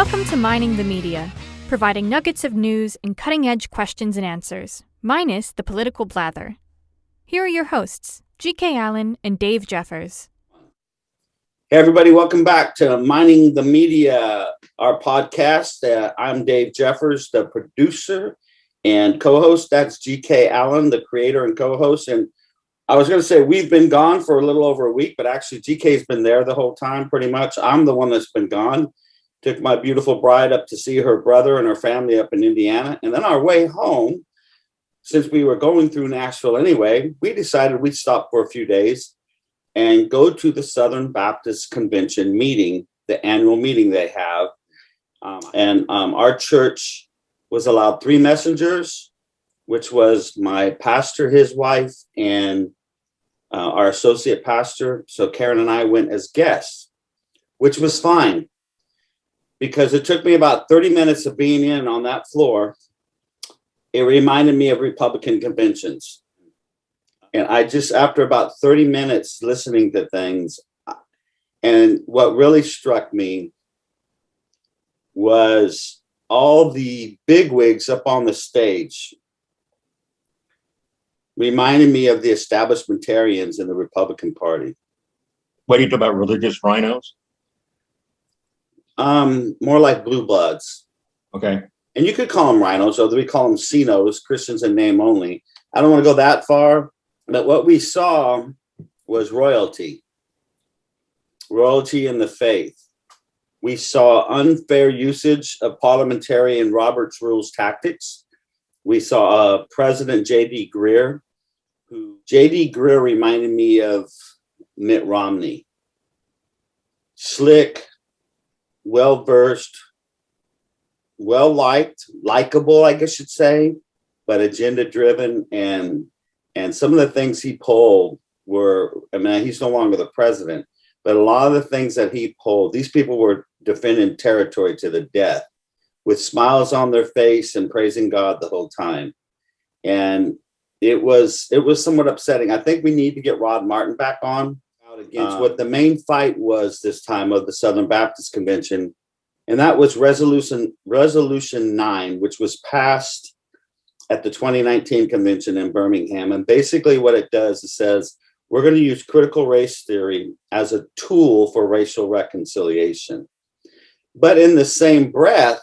Welcome to Mining the Media, providing nuggets of news and cutting-edge questions and answers, minus the political blather. Here are your hosts, G.K. Allen and Dave Jeffers. Hey everybody, welcome back to Mining the Media, our podcast. I'm Dave Jeffers, the producer and co-host. That's G.K. Allen, the creator and co-host. And I was going to say we've been gone for a little over a week, but actually G.K.'s been there the whole time pretty much. I'm the one that's been gone. Took my beautiful bride up to see her brother and her family up in Indiana. And then our way home, since we were going through Nashville anyway, we decided we'd stop for a few days and go to the Southern Baptist Convention meeting, the annual meeting they have. Our church was allowed 3 messengers, which was my pastor, his wife, and our associate pastor. So Karen and I went as guests, which was fine because it took me about 30 minutes of being in on that floor. It reminded me of Republican conventions. And I just, after about 30 minutes listening to things, and what really struck me was all the bigwigs up on the stage reminded me of the establishmentarians in the Republican Party. What are you talking about, religious rhinos? More like blue bloods. Okay. And you could call them rhinos, or we call them CINOs, Christians in name only. I don't want to go that far. But what we saw was royalty in the faith. We saw unfair usage of parliamentarian Robert's Rules tactics. We saw President J.D. Greer, J.D. Greer reminded me of Mitt Romney. Slick, well-versed, well-liked, likable, I guess you'd say, but agenda-driven, and some of the things he pulled were, I mean, he's no longer the president, but a lot of the things that he pulled, these people were defending territory to the death with smiles on their face and praising God the whole time. And it was somewhat upsetting. I think we need to get Rod Martin back on against what the main fight was this time of the Southern Baptist Convention. And that was Resolution 9, which was passed at the 2019 convention in Birmingham. And basically what it does is says, we're going to use critical race theory as a tool for racial reconciliation. But in the same breath,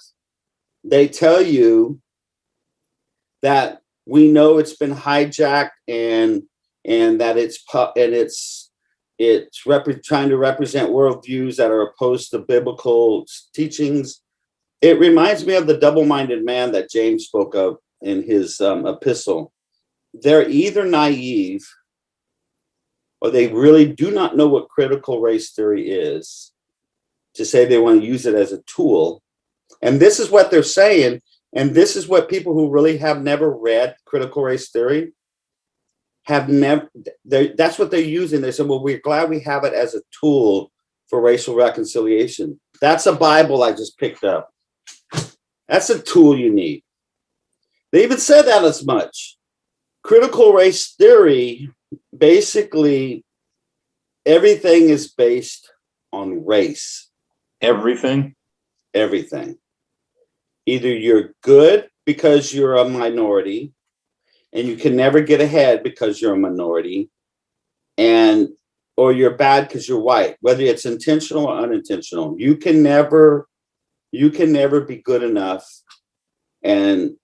they tell you that we know it's been hijacked and that it's trying to represent worldviews that are opposed to biblical teachings. It reminds me of the double-minded man that James spoke of in his epistle. They're either naive or they really do not know what critical race theory is to say they want to use it as a tool. And this is what they're saying. And this is what people who really have never read critical race theory have never, that's what they're using. They said, well, we're glad we have it as a tool for racial reconciliation. That's a Bible I just picked up. That's a tool you need. They even said that as much. Critical race theory, basically, everything is based on race. Everything? Everything. Either you're good because you're a minority, and you can never get ahead because you're a minority, or you're bad because you're white, whether it's intentional or unintentional. You can never be good enough and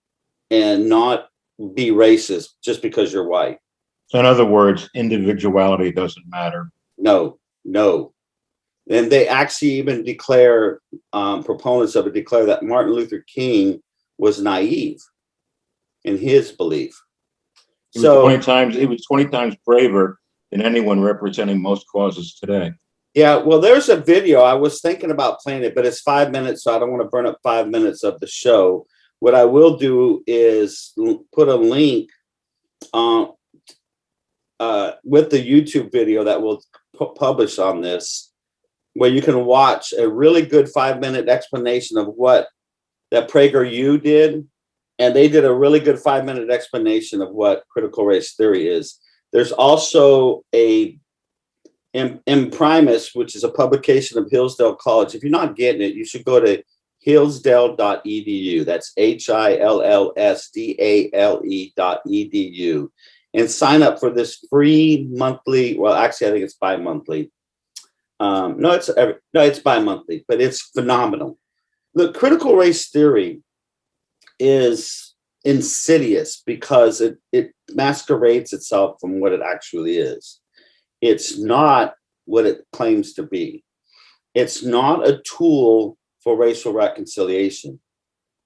not be racist just because you're white. So in other words, individuality doesn't matter. No. And they actually even declare, proponents of it declare that Martin Luther King was naive in his belief. He was 20 times braver than anyone representing most causes today. Yeah, well, there's a video. I was thinking about playing it, but it's 5 minutes, so I don't want to burn up 5 minutes of the show. What I will do is put a link with the YouTube video that we'll publish on this, where you can watch a really good 5-minute explanation of what that PragerU did. And they did a really good 5-minute explanation of what critical race theory is. There's also a Imprimis, which is a publication of Hillsdale College. If you're not getting it, you should go to hillsdale.edu. That's HILLSDALE.edu. And sign up for this free monthly. Well, actually, I think it's bi-monthly. No, it's bi-monthly, but it's phenomenal. The critical race theory is insidious because it masquerades itself from what it actually is. It's not what it claims to be. It's not a tool for racial reconciliation.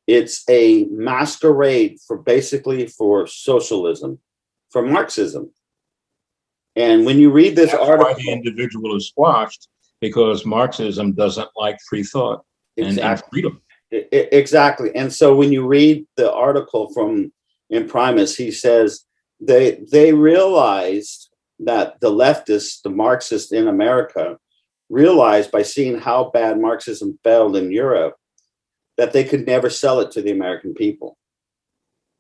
It's a masquerade for socialism, for Marxism. And when you read this article, why the individual is squashed, because Marxism doesn't like free thought and freedom. Exactly. And so when you read the article from Imprimis, he says they realized that the leftists, the Marxists in America, realized by seeing how bad Marxism failed in Europe, that they could never sell it to the American people.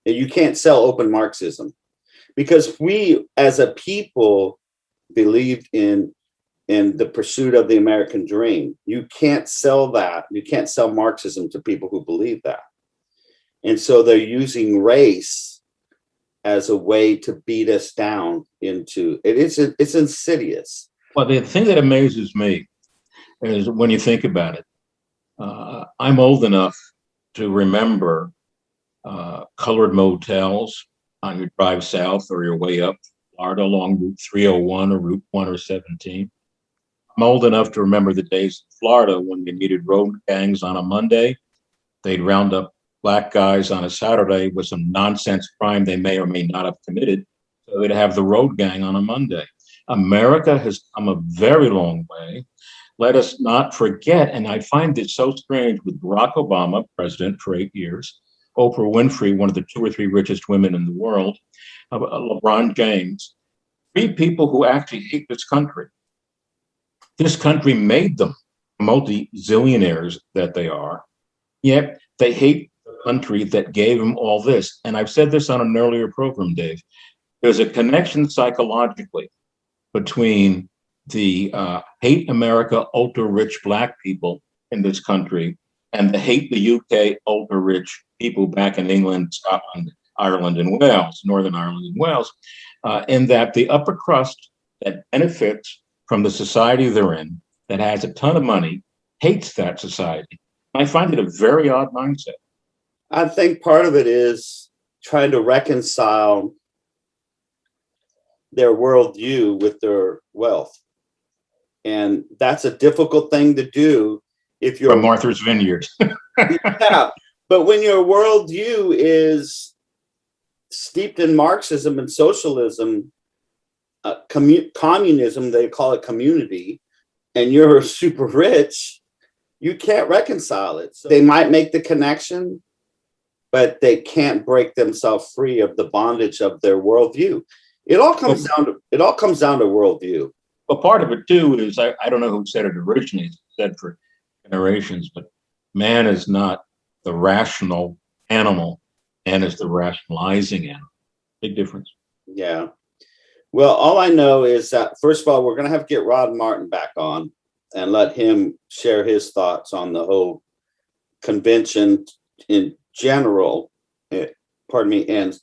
And you can't sell open Marxism, because we as a people believed in the pursuit of the American dream. You can't sell that. You can't sell Marxism to people who believe that. And so they're using race as a way to beat us down into it. It's insidious. Well, the thing that amazes me is when you think about it, I'm old enough to remember colored motels on your drive south or your way up Florida along Route 301 or Route 1 or 17. I'm old enough to remember the days in Florida when you needed road gangs on a Monday. They'd round up black guys on a Saturday with some nonsense crime they may or may not have committed. So they'd have the road gang on a Monday. America has come a very long way. Let us not forget, and I find it so strange with Barack Obama, president for 8 years, Oprah Winfrey, one of the 2 or 3 richest women in the world, LeBron James, 3 people who actually hate this country. This country made them multi-zillionaires that they are, yet they hate the country that gave them all this. And I've said this on an earlier program, Dave. There's a connection psychologically between the hate America ultra-rich black people in this country and the hate the UK ultra-rich people back in England, Scotland, Ireland, and Wales, Northern Ireland and Wales, in that the upper crust that benefits from the society they're in, that has a ton of money, hates that society. I find it a very odd mindset. I think part of it is trying to reconcile their worldview with their wealth. And that's a difficult thing to do if you're from Martha's Vineyard. Yeah, but when your worldview is steeped in Marxism and socialism, communism, they call it community, and you're super rich, you can't reconcile it. So they might make the connection, but they can't break themselves free of the bondage of their worldview. It all comes down to worldview. Well, part of it too is I don't know who said it originally. It's said for generations, but man is not the rational animal. Man is the rationalizing animal. Big difference. Yeah. Well, all I know is that, first of all, we're going to have to get Rod Martin back on and let him share his thoughts on the whole convention in general, and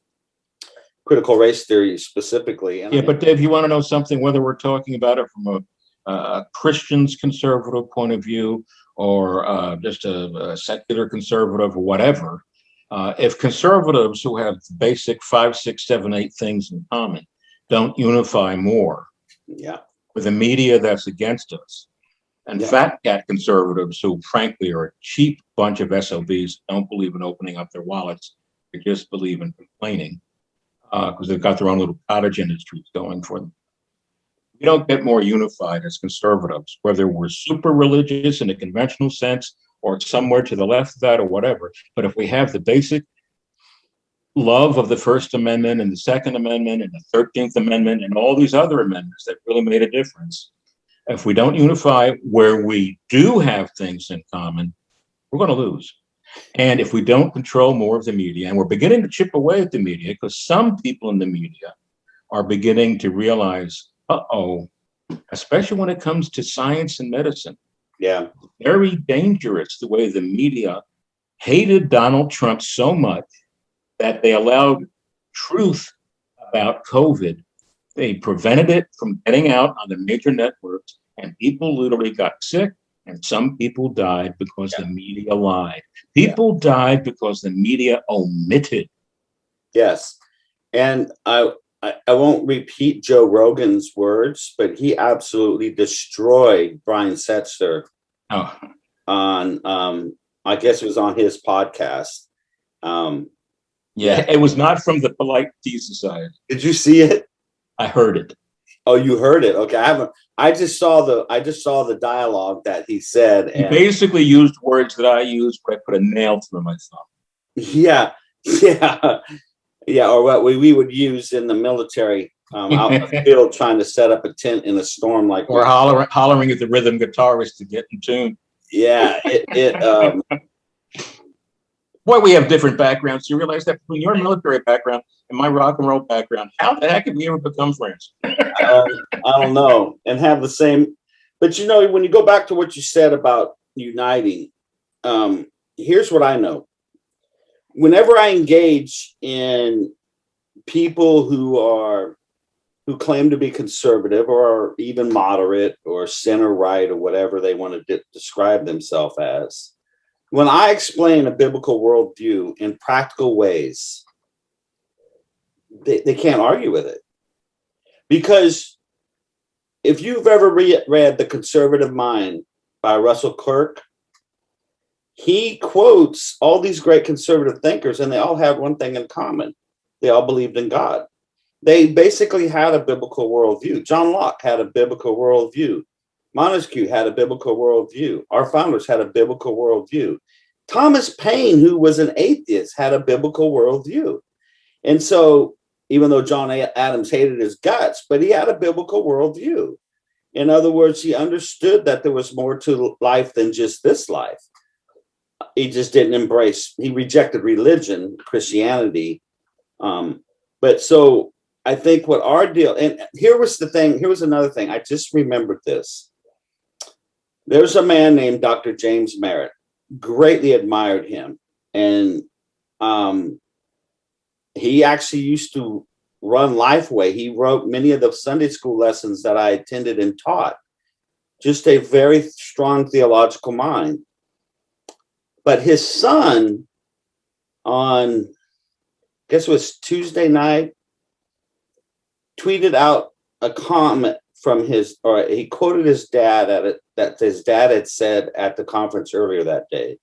critical race theory specifically. Yeah, but Dave, you want to know something, whether we're talking about it from a Christian's conservative point of view or just a secular conservative or whatever, if conservatives who have basic 5, 6, 7, 8 things in common don't unify more with a media that's against us, and fat cat conservatives who frankly are a cheap bunch of SOBs, don't believe in opening up their wallets, they just believe in complaining because they've got their own little cottage industries going for them. We don't get more unified as conservatives, whether we're super religious in a conventional sense or somewhere to the left of that or whatever. But if we have the basic love of the First Amendment and the Second Amendment and the 13th Amendment and all these other amendments that really made a difference, if we don't unify where we do have things in common, we're going to lose. And if we don't control more of the media, and we're beginning to chip away at the media, because some people in the media are beginning to realize, especially when it comes to science and medicine, Yeah. Very dangerous the way the media hated Donald Trump so much that they allowed truth about COVID. They prevented it from getting out on the major networks, and people literally got sick, and some people died because the media lied. People died because the media omitted. Yes. And I won't repeat Joe Rogan's words, but he absolutely destroyed Brian Setzer on, I guess it was on his podcast. It was not from the Polite Tea Society. Did you see it? I heard it. Oh, you heard it? Okay, I haven't. I just saw the dialogue that he said. He basically used words that I used, where I put a nail through my thumb. Yeah, or what we would use in the military out in the field, trying to set up a tent in a storm, like or hollering at the rhythm guitarist to get in tune. Yeah, Boy, we have different backgrounds. You realize that between your military background and my rock and roll background, how the heck did we ever become friends? I don't know, and have the same. But when you go back to what you said about uniting, here's what I know. Whenever I engage in people who claim to be conservative or even moderate or center right or whatever they want to describe themselves as, when I explain a biblical worldview in practical ways, they can't argue with it. Because if you've ever read The Conservative Mind by Russell Kirk, he quotes all these great conservative thinkers, and they all have one thing in common. They all believed in God. They basically had a biblical worldview. John Locke had a biblical worldview. Montesquieu had a biblical worldview. Our founders had a biblical worldview. Thomas Paine, who was an atheist, had a biblical worldview. And so, even though John Adams hated his guts, but he had a biblical worldview. In other words, he understood that there was more to life than just this life. He just didn't he rejected religion, Christianity. But so I think what our deal, and here was another thing. I just remembered this. There's a man named Dr. James Merritt, greatly admired him. And he actually used to run Lifeway. He wrote many of the Sunday school lessons that I attended and taught. Just a very strong theological mind. But his son, on, I guess it was Tuesday night, tweeted out a comment from he quoted his dad that his dad had said at the conference earlier that day.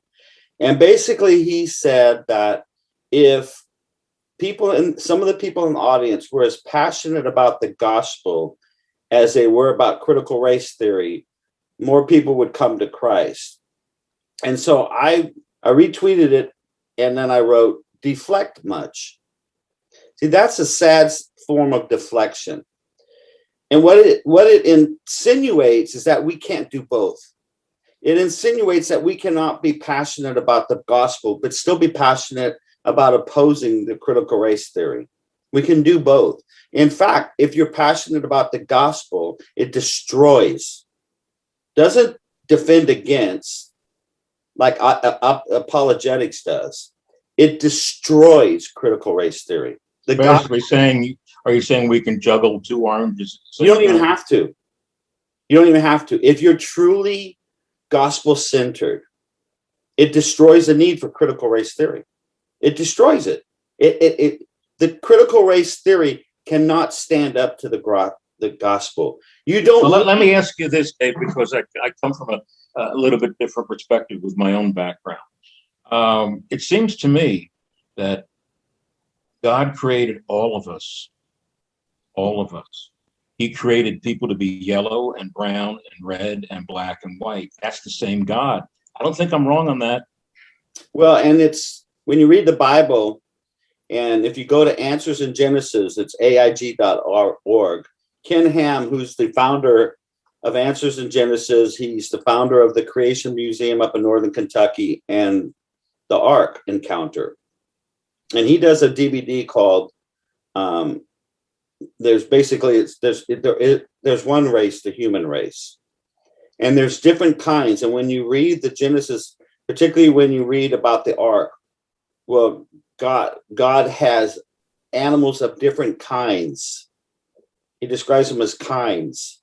And basically he said that if some of the people in the audience were as passionate about the gospel as they were about critical race theory, more people would come to Christ. And so I retweeted it, and then I wrote, deflect much. See, that's a sad form of deflection. And what it insinuates is that we can't do both. It insinuates that we cannot be passionate about the gospel, but still be passionate about opposing the critical race theory. We can do both. In fact, if you're passionate about the gospel, it destroys, doesn't defend against, like apologetics does. It destroys critical race theory. Are you saying we can juggle two oranges? You don't even have to. You don't even have to. If you're truly gospel-centered, it destroys the need for critical race theory. It destroys it. The critical race theory cannot stand up to the gospel. You don't. Well, let me ask you this, Dave, because I come from a little bit different perspective with my own background. It seems to me that God created all of us. All of us. He created people to be yellow and brown and red and black and white. That's the same God. I don't think I'm wrong on that. Well, and it's when you read the Bible, and if you go to Answers in Genesis, it's aig.org. Ken Ham, who's the founder of Answers in Genesis, he's the founder of the Creation Museum up in Northern Kentucky and the Ark Encounter. And he does a DVD called there's one race, the human race. And there's different kinds. And when you read the Genesis, particularly when you read about the ark, well, God has animals of different kinds. He describes them as kinds.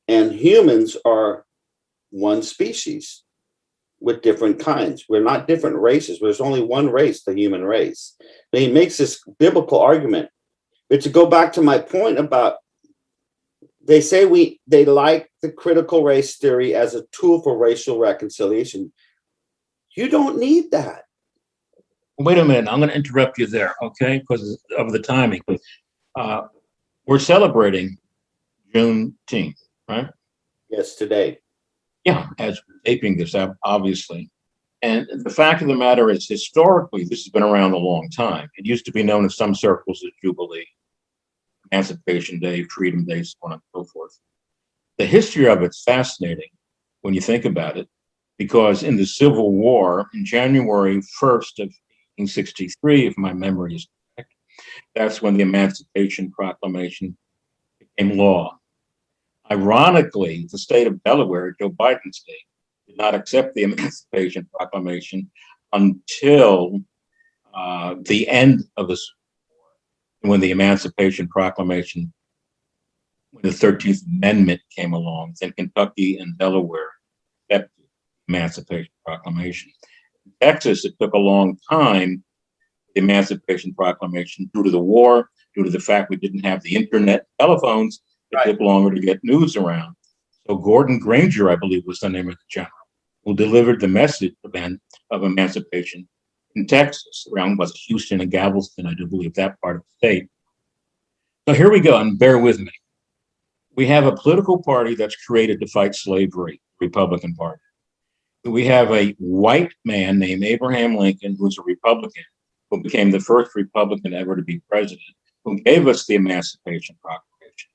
And humans are one species with different kinds. We're not different races. There's only one race, the human race. And he makes this biblical argument. But to go back to my point about, they say they like the critical race theory as a tool for racial reconciliation. You don't need that. Wait a minute. I'm going to interrupt you there, okay? Because of the timing. We're celebrating Juneteenth, right? Yes, today. Yeah, as we're taping this up, obviously. And the fact of the matter is, historically, this has been around a long time. It used to be known in some circles as Jubilee, Emancipation Day, Freedom Day, so on and so forth. The history of it's fascinating when you think about it, because in the Civil War, in January 1st of 1863, if my memory is correct, that's when the Emancipation Proclamation became law. Ironically, the state of Delaware, Joe Biden's state, did not accept the Emancipation Proclamation until the end of the Civil War, when the Emancipation Proclamation, when the 13th Amendment came along, then Kentucky and Delaware accepted the Emancipation Proclamation. In Texas, it took a long time, the Emancipation Proclamation, due to the war, due to the fact we didn't have the internet, telephones. It took longer to get news around. So Gordon Granger, I believe, was the name of the general who delivered the message of emancipation in Texas, around Houston and Galveston, I do believe, that part of the state. So here we go, and bear with me. We have a political party that's created to fight slavery, Republican Party. We have a white man named Abraham Lincoln, who's a Republican, who became the first Republican ever to be president, who gave us the Emancipation Proclamation.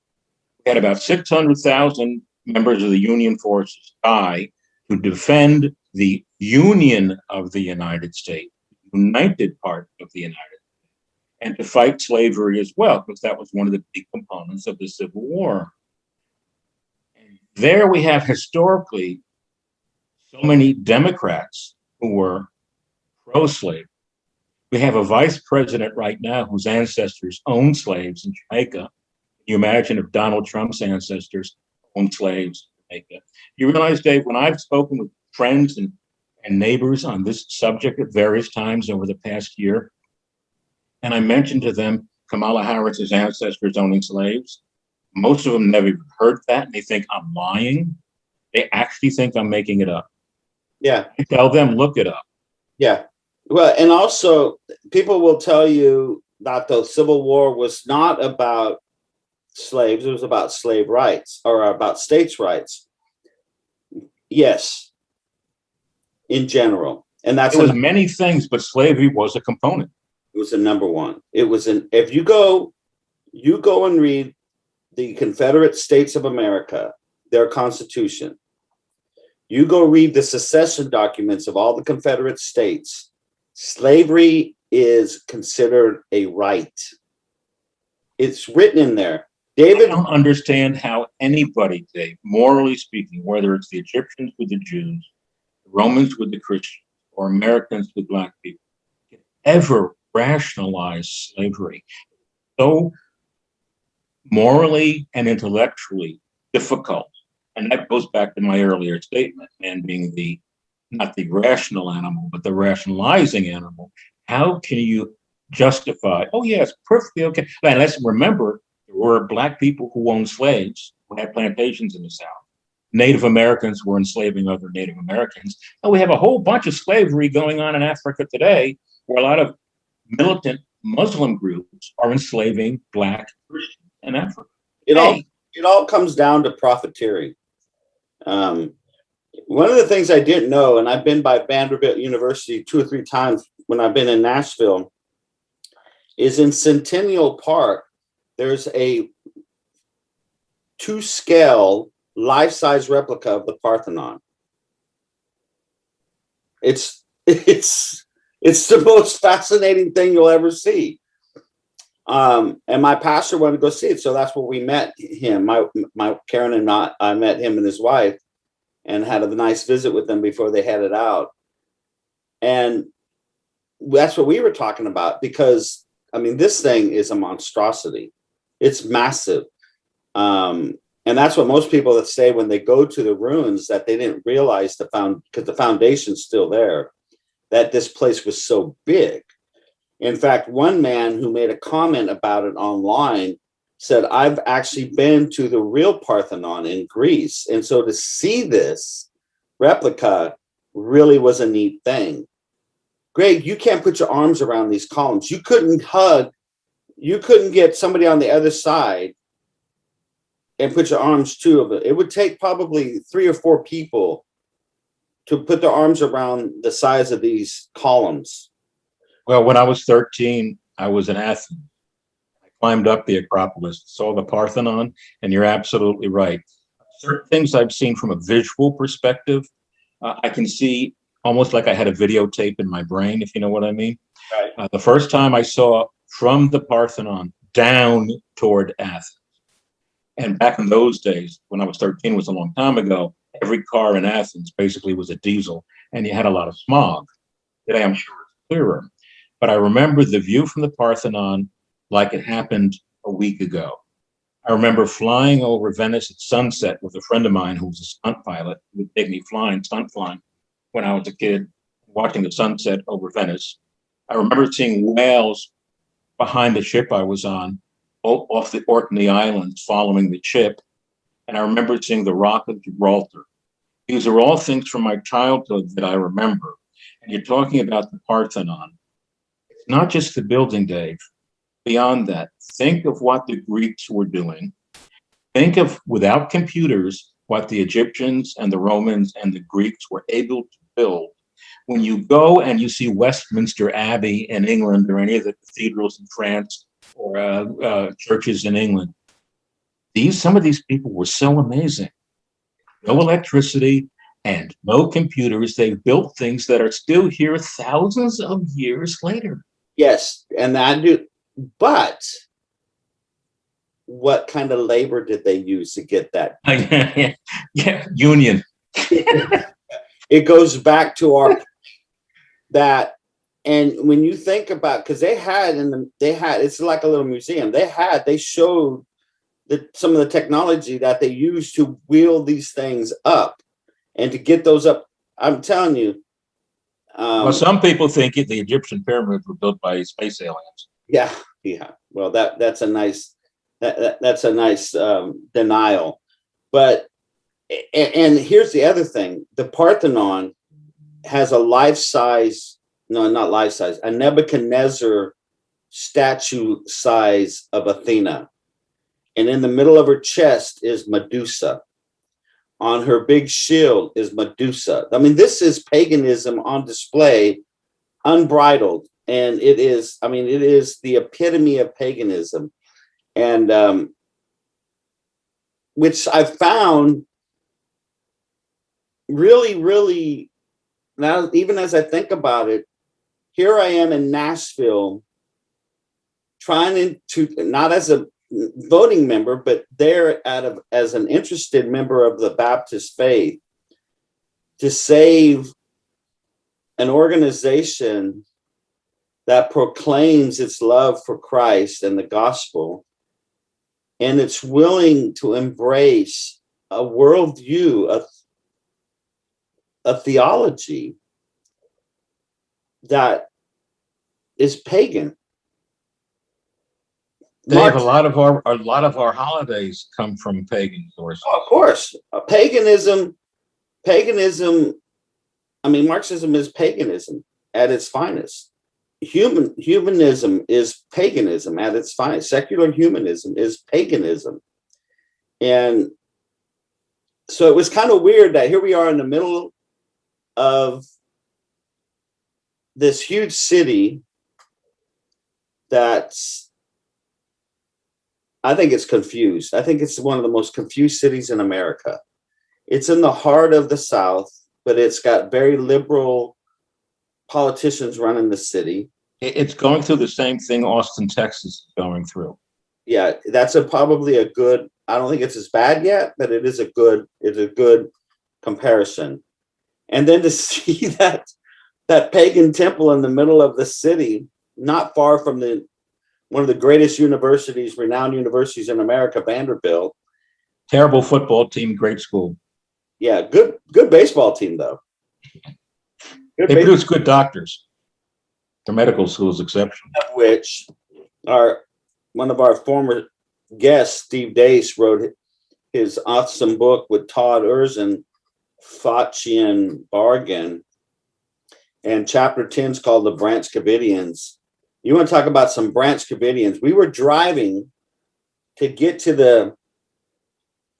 We had about 600,000 members of the Union forces die to defend the Union of the United States, the united part of the United States, and to fight slavery as well, because that was one of the big components of the Civil War. And there we have historically so many Democrats who were pro-slave. We have a vice president right now whose ancestors owned slaves in Jamaica. Can you imagine if Donald Trump's ancestors owned slaves in Jamaica? You realize, Dave, when I've spoken with friends and neighbors on this subject at various times over the past year, and I mentioned to them Kamala Harris's ancestors owning slaves, most of them never heard that, and they think I'm lying. They actually think I'm making it up. Yeah. I tell them, look it up. Yeah. Well, and also people will tell you that the Civil War was not about slaves, it was about slave rights or about states' rights. Yes, in general. And that's it was many things, but slavery was a component. It was the number one. It was if you go and read the Confederate States of America, their Constitution, you go read the secession documents of all the Confederate states, slavery is considered a right. It's written in there. David, I don't understand how anybody, Dave, morally speaking, whether it's the Egyptians with the Jews, the Romans with the Christians, or Americans with Black people, can ever rationalize slavery. So morally and intellectually difficult. And that goes back to my earlier statement, man being not the rational animal, but the rationalizing animal. How can you justify, oh, yeah, it's perfectly okay. And let's remember, there were Black people who owned slaves, who had plantations in the South. Native Americans were enslaving other Native Americans. And we have a whole bunch of slavery going on in Africa today, where a lot of militant Muslim groups are enslaving Black Christians in Africa. It all comes down to profiteering. One of the things I didn't know, and I've been by Vanderbilt University 2 or 3 times when I've been in Nashville, is in Centennial Park, there's a 2-scale life-size replica of the Parthenon. It's the most fascinating thing you'll ever see. And my pastor wanted to go see it, so that's where we met him. My Karen and I met him and his wife, and had a nice visit with them before they headed out. And that's what we were talking about, because I mean, this thing is a monstrosity. It's massive. And that's what most people that say when they go to the ruins, that they didn't realize because the foundation's still there, that this place was so big. In fact, one man who made a comment about it online said, I've actually been to the real Parthenon in Greece. And so to see this replica really was a neat thing. Greg, you can't put your arms around these columns. You couldn't get somebody on the other side and put your arms two of it. It would take probably 3 or 4 people to put their arms around the size of these columns. Well, when I was 13, I was in Athens. I climbed up the Acropolis, saw the Parthenon, and you're absolutely right. Certain things I've seen from a visual perspective, I can see almost like I had a videotape in my brain, if you know what I mean. Right. The first time I saw from the Parthenon down toward Athens. And back in those days, when I was 13, was a long time ago, every car in Athens basically was a diesel, and you had a lot of smog. Today, I'm sure it's clearer. But I remember the view from the Parthenon like it happened a week ago. I remember flying over Venice at sunset with a friend of mine who was a stunt pilot, who would take me stunt flying when I was a kid, watching the sunset over Venice. I remember seeing whales behind the ship I was on, off the Orkney Islands, following the ship. And I remember seeing the Rock of Gibraltar. These are all things from my childhood that I remember. And you're talking about the Parthenon. It's not just the building, Dave. Beyond that, think of what the Greeks were doing. Think of, without computers, what the Egyptians and the Romans and the Greeks were able to build. When you go and you see Westminster Abbey in England, or any of the cathedrals in France, or churches in England, some of these people were so amazing. No electricity and no computers. They built things that are still here thousands of years later. Yes, and I do. But what kind of labor did they use to get that? Yeah, union. It goes back to that. And when you think about, because it's like a little museum. They showed some of the technology that they used to wheel these things up and to get those up. I'm telling you. Well, some people think the Egyptian pyramids were built by space aliens. Yeah. Well, that's a nice denial. But and here's the other thing: the Parthenon has a a Nebuchadnezzar statue size of Athena. And in the middle of her chest is Medusa. On her big shield is Medusa. I mean, this is paganism on display, unbridled. And it is the epitome of paganism. And which I found really, really, now, even as I think about it, here I am in Nashville, trying to, not as a voting member, but there as an interested member of the Baptist faith, to save an organization that proclaims its love for Christ and the gospel, and it's willing to embrace a worldview, a theology that is pagan. Dave, a lot of our holidays come from pagan sources. Of course, paganism. I mean, Marxism is paganism at its finest. Humanism is paganism at its finest. Secular humanism is paganism. And so it was kind of weird that here we are in the middle of this huge city that's, I think it's confused. I think it's one of the most confused cities in America. It's in the heart of the South, but it's got very liberal politicians running the city. It's going through the same thing Austin, Texas is going through. Yeah, that's probably a good, I don't think it's as bad yet, but it's a good comparison. And then to see that pagan temple in the middle of the city, not far from one of the greatest universities, renowned universities in America, Vanderbilt. Terrible football team, great school. Yeah, good baseball team though. They produce good doctors. Their medical school is exceptional. Which one of our former guests, Steve Dace, wrote his awesome book with Todd Erzin, Faucian Bargain. And chapter 10 is called The Branch Covidians. You want to talk about some Branch Covidians? We were driving to get to the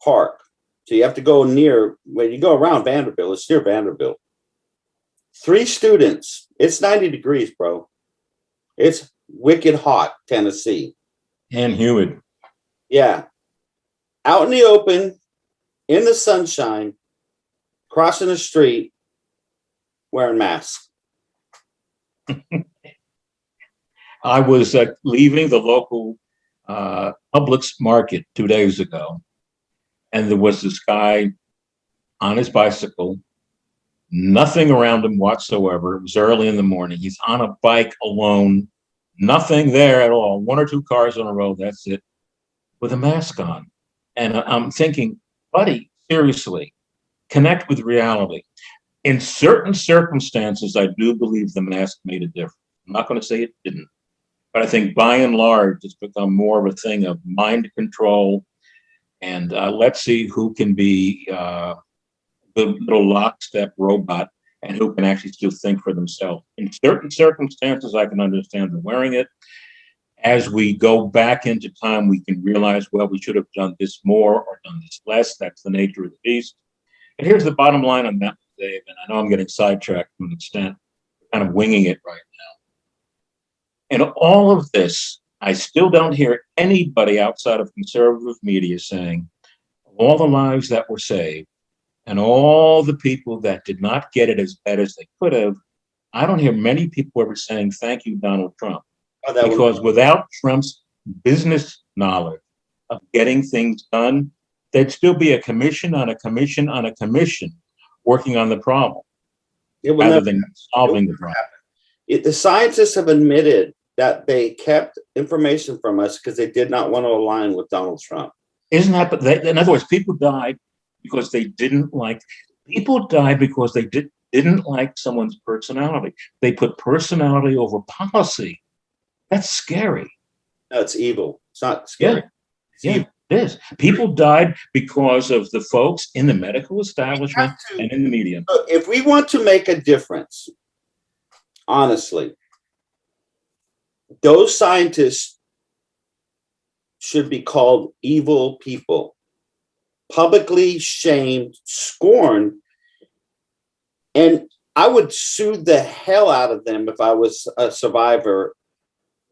park. So you have to go when you go around Vanderbilt, it's near Vanderbilt. 3 students. It's 90 degrees, bro. It's wicked hot, Tennessee. And humid. Yeah. Out in the open, in the sunshine, crossing the street, wearing masks. I was leaving the local Publix market 2 days ago, and there was this guy on his bicycle, nothing around him whatsoever. It was early in the morning. He's on a bike alone, nothing there at all. 1 or 2 cars on the road, that's it, with a mask on. And I'm thinking, buddy, seriously, connect with reality. In certain circumstances, I do believe the mask made a difference. I'm not going to say it didn't, but I think by and large, it's become more of a thing of mind control. And let's see who can be the little lockstep robot and who can actually still think for themselves. In certain circumstances, I can understand them wearing it. As we go back into time, we can realize, well, we should have done this more or done this less. That's the nature of the beast. And here's the bottom line on that, Dave, and I know I'm getting sidetracked to an extent, kind of winging it right now. In all of this, I still don't hear anybody outside of conservative media saying all the lives that were saved and all the people that did not get it as bad as they could have. I don't hear many people ever saying, thank you, Donald Trump. Because without Trump's business knowledge of getting things done, there'd still be a commission on a commission on a commission working on the problem rather than solving the problem. The scientists have admitted that they kept information from us because they did not want to align with Donald Trump. Isn't that, but in other words, people died because they didn't like, people died because they didn't like someone's personality. They put personality over policy. That's scary. No, it's evil. It's not scary. Yeah, it is. People died because of the folks in the medical establishment and in the media. If we want to make a difference, honestly, those scientists should be called evil people, publicly shamed, scorned, and I would sue the hell out of them if I was a survivor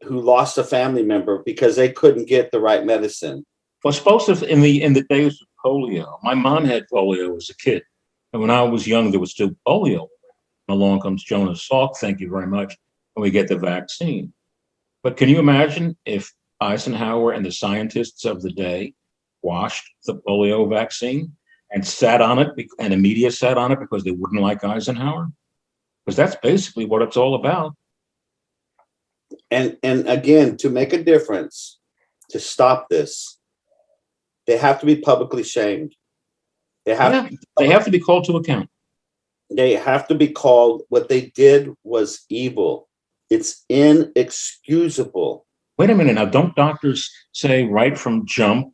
who lost a family member because they couldn't get the right medicine. Well, supposed to in the days of polio, my mom had polio as a kid, and when I was young, there was still polio. And along comes Jonas Salk, thank you very much, and we get the vaccine. But can you imagine if Eisenhower and the scientists of the day washed the polio vaccine and sat on it, and the media sat on it because they wouldn't like Eisenhower? Because that's basically what it's all about. And again, to make a difference, to stop this, they have to be publicly shamed. They have to be called to account. They have to be called. What they did was evil. It's inexcusable. Wait a minute now. Don't doctors say right from jump,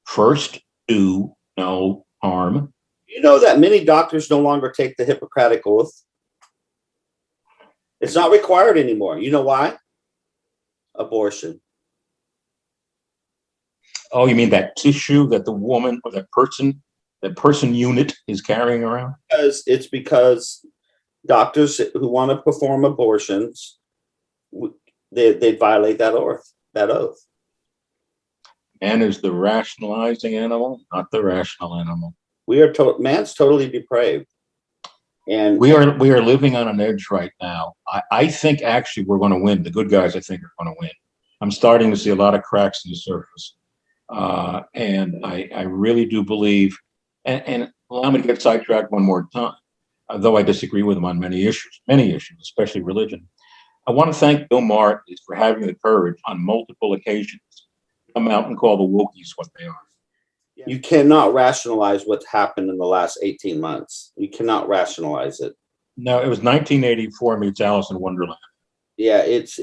first do no harm? You know that many doctors no longer take the Hippocratic Oath. It's not required anymore. You know why? Abortion. Oh, you mean that tissue that the woman or that person unit is carrying around? Because doctors who want to perform abortions, they violate that oath. Man is the rationalizing animal, not the rational animal. Man's totally depraved. And we are living on an edge right now. I think actually we're going to win. The good guys, I think, are going to win. I'm starting to see a lot of cracks in the surface. And I really do believe, and Allow me to get sidetracked one more time, though I disagree with him on many issues, especially religion. I want to thank Bill Martin for having the courage on multiple occasions to come out and call the wokies what they are. You cannot rationalize what's happened in the last 18 months. You cannot rationalize it. No, it was 1984 meets Alice in Wonderland. Yeah, it's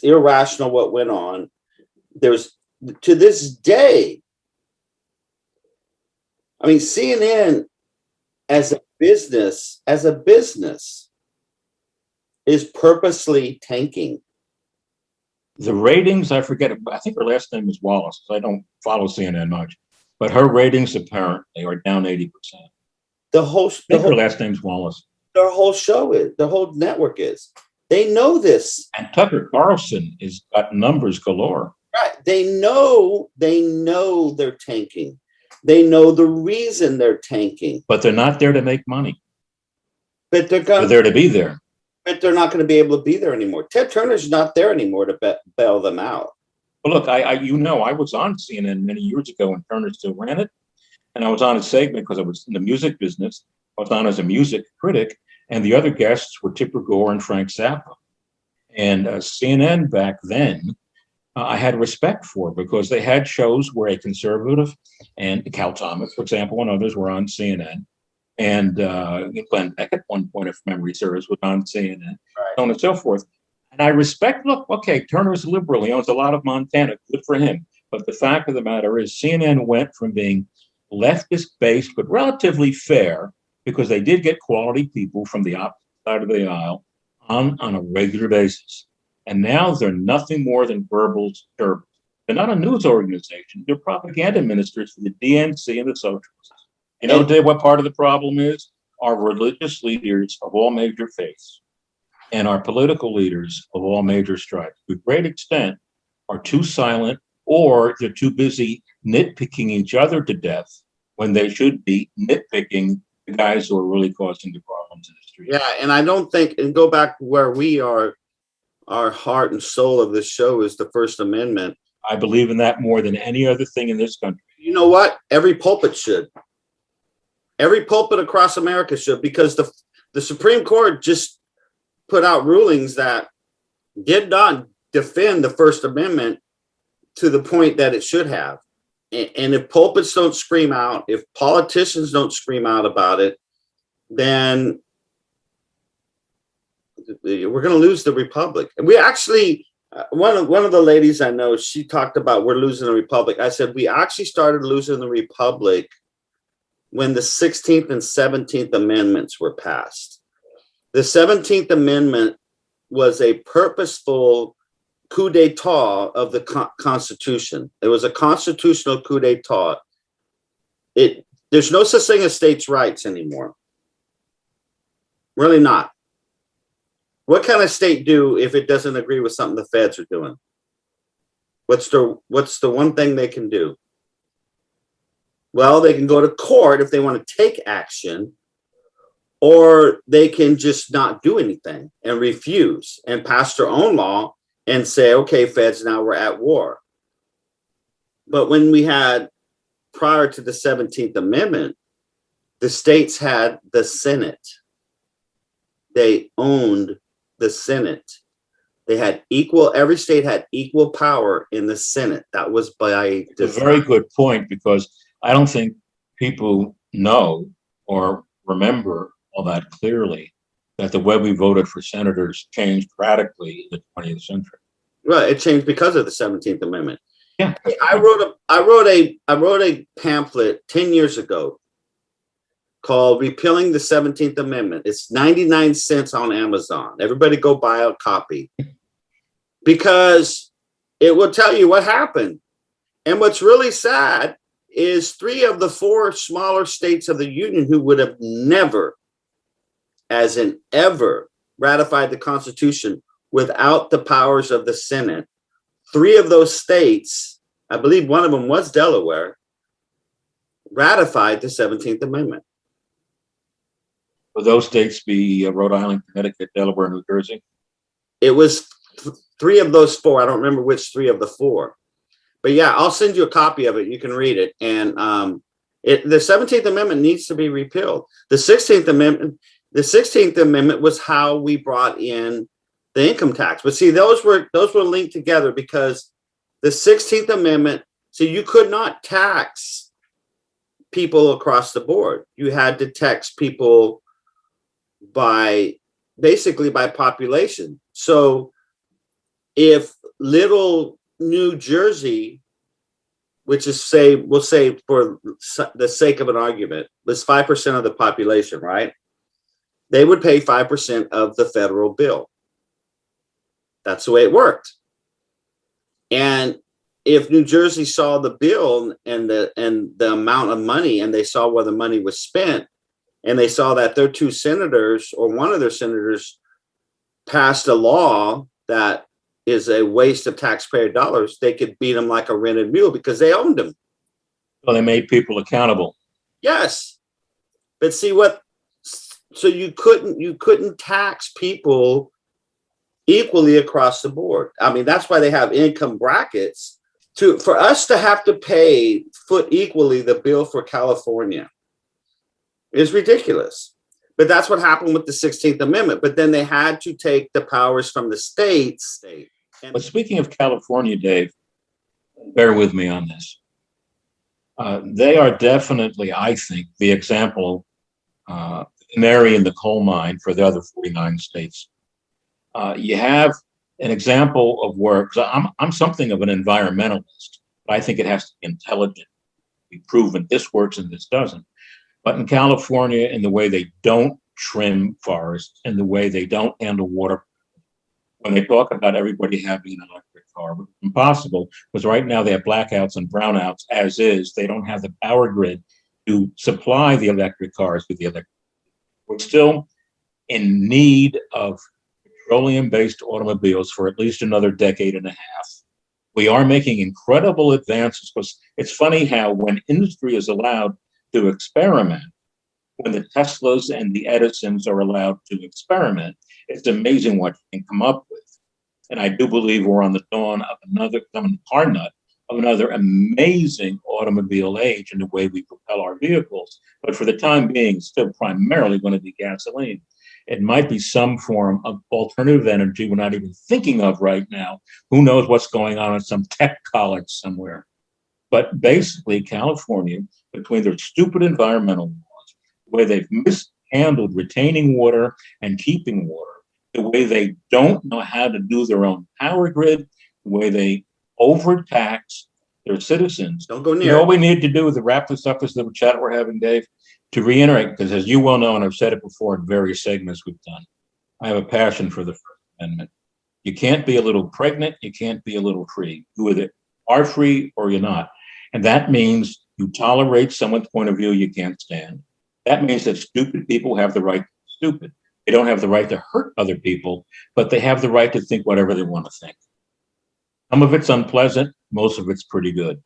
irrational what went on. There's, to this day, I mean, CNN as a business is purposely tanking. The ratings, I forget, I think her last name is Wallace. I don't follow CNN much, but her ratings apparently are down 80%. Her last name's Wallace. Their whole show is, the whole network is. They know this. And Tucker Carlson has got numbers galore. Right. They know they're tanking. They know the reason they're tanking. But they're not there to make money. But they're there to be there. But they're not going to be able to be there anymore. Ted Turner's not there anymore to bail them out. Well, look, I was on CNN many years ago when Turner still ran it. And I was on a segment because I was in the music business. I was on as a music critic. And the other guests were Tipper Gore and Frank Zappa. And CNN back then, I had respect for because they had shows where a conservative and Cal Thomas, for example, and others were on CNN. And Glenn Beck at one point, if memory serves, was on CNN, right, so on and so forth. And I respect, look, okay, Turner's liberal. He owns a lot of Montana. Good for him. But the fact of the matter is CNN went from being leftist-based but relatively fair because they did get quality people from the opposite side of the aisle on a regular basis. And now they're nothing more than verbal disturbers. They're not a news organization. They're propaganda ministers for the DNC and the socialists. You know, Dave, what part of the problem is? Our religious leaders of all major faiths and our political leaders of all major stripes, to a great extent, are too silent or they're too busy nitpicking each other to death when they should be nitpicking the guys who are really causing the problems in the street. Yeah, and I don't think, and go back where we are, our heart and soul of this show is the First Amendment. I believe in that more than any other thing in this country. You know what? Every pulpit should. Every pulpit across America should, because the Supreme Court just put out rulings that did not defend the First Amendment to the point that it should have. And if pulpits don't scream out, if politicians don't scream out about it, then we're going to lose the republic. And we actually, one of the ladies I know, she talked about we're losing the republic. I said, we actually started losing the republic when the 16th and 17th Amendments were passed. The 17th Amendment was a purposeful coup d'etat of the Constitution. It was a constitutional coup d'etat. There's no such thing as states' rights anymore. Really not. What can a state do if it doesn't agree with something the feds are doing? What's the one thing they can do? Well, they can go to court if they want to take action, or they can just not do anything and refuse and pass their own law and say, okay, feds, now we're at war. But when we had, prior to the 17th Amendment, the states had the Senate. They owned the Senate. They had every state had equal power in the Senate. That was by design. It's a very good point, because I don't think people know or remember all that clearly that the way we voted for senators changed radically in the 20th century. Well, it changed because of the 17th Amendment. Yeah. I wrote a pamphlet 10 years ago called Repealing the 17th Amendment. It's 99 cents on Amazon. Everybody go buy a copy, because it will tell you what happened. And what's really sad is 3 of the 4 smaller states of the Union who would have never, as in ever, ratified the Constitution without the powers of the Senate. 3 of those states, I believe one of them was Delaware, ratified the 17th Amendment. Would those states be Rhode Island, Connecticut, Delaware, New Jersey? It was 3 of those 4. I don't remember which 3 of the 4. But yeah, I'll send you a copy of it. You can read it. And The 17th Amendment needs to be repealed. The 16th Amendment was how we brought in the income tax. But see, those were linked together because the 16th Amendment, so you could not tax people across the board. You had to tax people basically by population. So if little New Jersey, which is we'll say for the sake of an argument, was 5% of the population, right? They would pay 5% of the federal bill. That's the way it worked. And if New Jersey saw the bill and the amount of money, and they saw where the money was spent, and they saw that their two senators or one of their senators passed a law that is a waste of taxpayer dollars, they could beat them like a rented mule because they owned them. So they made people accountable. Yes. But see so you couldn't tax people equally across the board. I mean, that's why they have income brackets for us to have to foot equally the bill for California is ridiculous. But that's what happened with the 16th Amendment. But then they had to take the powers from the states. But speaking of California, Dave, bear with me on this. They are definitely, I think, the example, canary in the coal mine for the other 49 states. You have an example of work. I'm something of an environmentalist, but I think it has to be intelligent, be proven this works and this doesn't. But in California, in the way they don't trim forests, and the way they don't handle water, when they talk about everybody having an electric car, which is impossible because right now they have blackouts and brownouts as is. They don't have the power grid to supply the electric cars with the electric. We're still in need of petroleum-based automobiles for at least another decade and a half. We are making incredible advances because it's funny how when industry is allowed to experiment, when the Teslas and the Edisons are allowed to experiment, it's amazing what you can come up with. And I do believe we're on the dawn of another amazing automobile age in the way we propel our vehicles. But for the time being, it's still primarily going to be gasoline. It might be some form of alternative energy we're not even thinking of right now. Who knows what's going on in some tech college somewhere. But basically, California, between their stupid environmental laws, the way they've mishandled retaining water and keeping water, the way they don't know how to do their own power grid, the way they overtax their citizens. Don't go near. You know what we need to do is to wrap this up, this little chat we're having, Dave, to reiterate, because as you well know, and I've said it before in various segments we've done, I have a passion for the First Amendment. You can't be a little pregnant, you can't be a little free. You either are free or you're not. And that means you tolerate someone's point of view you can't stand. That means that stupid people have the right to be stupid. They don't have the right to hurt other people, but they have the right to think whatever they want to think. Some of it's unpleasant, most of it's pretty good.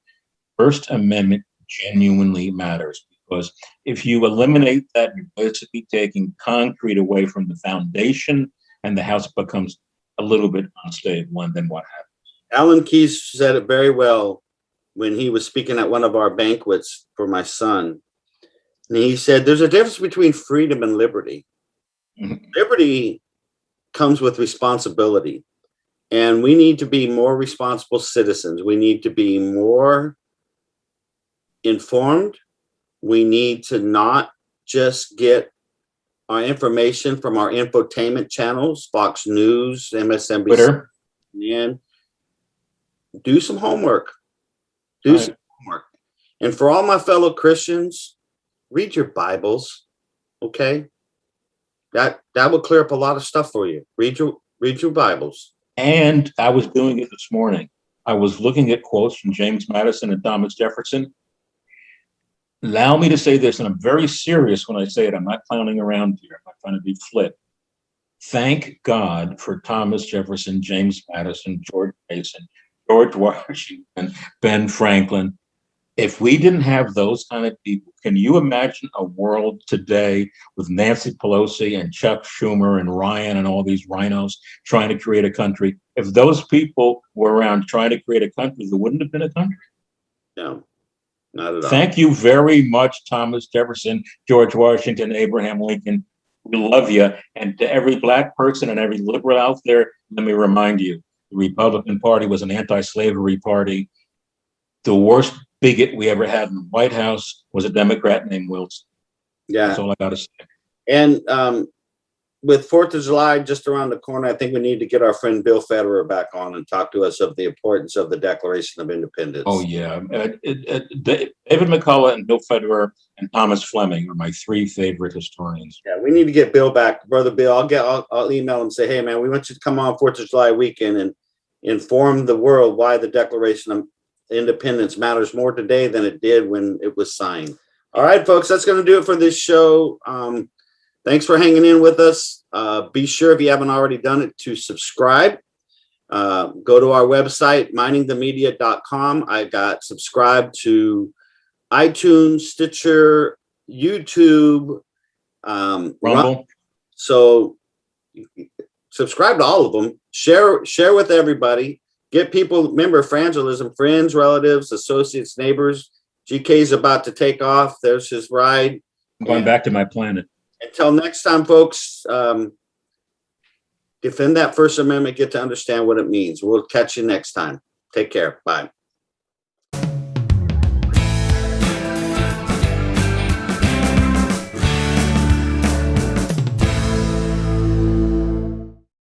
First Amendment genuinely matters because if you eliminate that, you're basically taking concrete away from the foundation and the house becomes a little bit unstable. And then what happens? Alan Keyes said it very well when he was speaking at one of our banquets for my son. And he said, there's a difference between freedom and liberty. Mm-hmm. Liberty comes with responsibility. And we need to be more responsible citizens. We need to be more informed. We need to not just get our information from our infotainment channels, Fox News, MSNBC, Twitter. And do some homework. Some homework. And for all my fellow Christians, read your Bibles. Okay? That will clear up a lot of stuff for you. Read your Bibles. And I was doing it this morning. I was looking at quotes from James Madison and Thomas Jefferson. Allow me to say this, and I'm very serious when I say it. I'm not clowning around here. I'm not trying to be flip. Thank God for Thomas Jefferson, James Madison, George Mason, George Washington, Ben Franklin. If we didn't have those kind of people, can you imagine a world today with Nancy Pelosi and Chuck Schumer and Ryan and all these rhinos trying to create a country? If those people were around trying to create a country, there wouldn't have been a country. No. Not at all. Thank you very much, Thomas Jefferson, George Washington, Abraham Lincoln. We love you. And to every Black person and every liberal out there, let me remind you, the Republican Party was an anti-slavery party. The worst bigot we ever had in the White House was a Democrat named Wilson. Yeah. That's all I got to say. And with 4th of July just around the corner, I think we need to get our friend Bill Federer back on and talk to us of the importance of the Declaration of Independence. Oh, yeah. David McCullough and Bill Federer and Thomas Fleming are my 3 favorite historians. Yeah, we need to get Bill back. Brother Bill, I'll email him and say, hey, man, we want you to come on 4th of July weekend and inform the world why the Declaration of Independence matters more today than it did when it was signed. All right, folks, that's going to do it for this show. Thanks for hanging in with us. Be sure, if you haven't already done it, to subscribe. Go to our website, miningthemedia.com. I got subscribed to iTunes, Stitcher, YouTube, Rumble. So subscribe to all of them. Share with everybody. Get people, remember, frangelism, friends, relatives, associates, neighbors. GK's about to take off. There's his ride. I'm going back to my planet. Until next time, folks, defend that First Amendment, get to understand what it means. We'll catch you next time. Take care. Bye.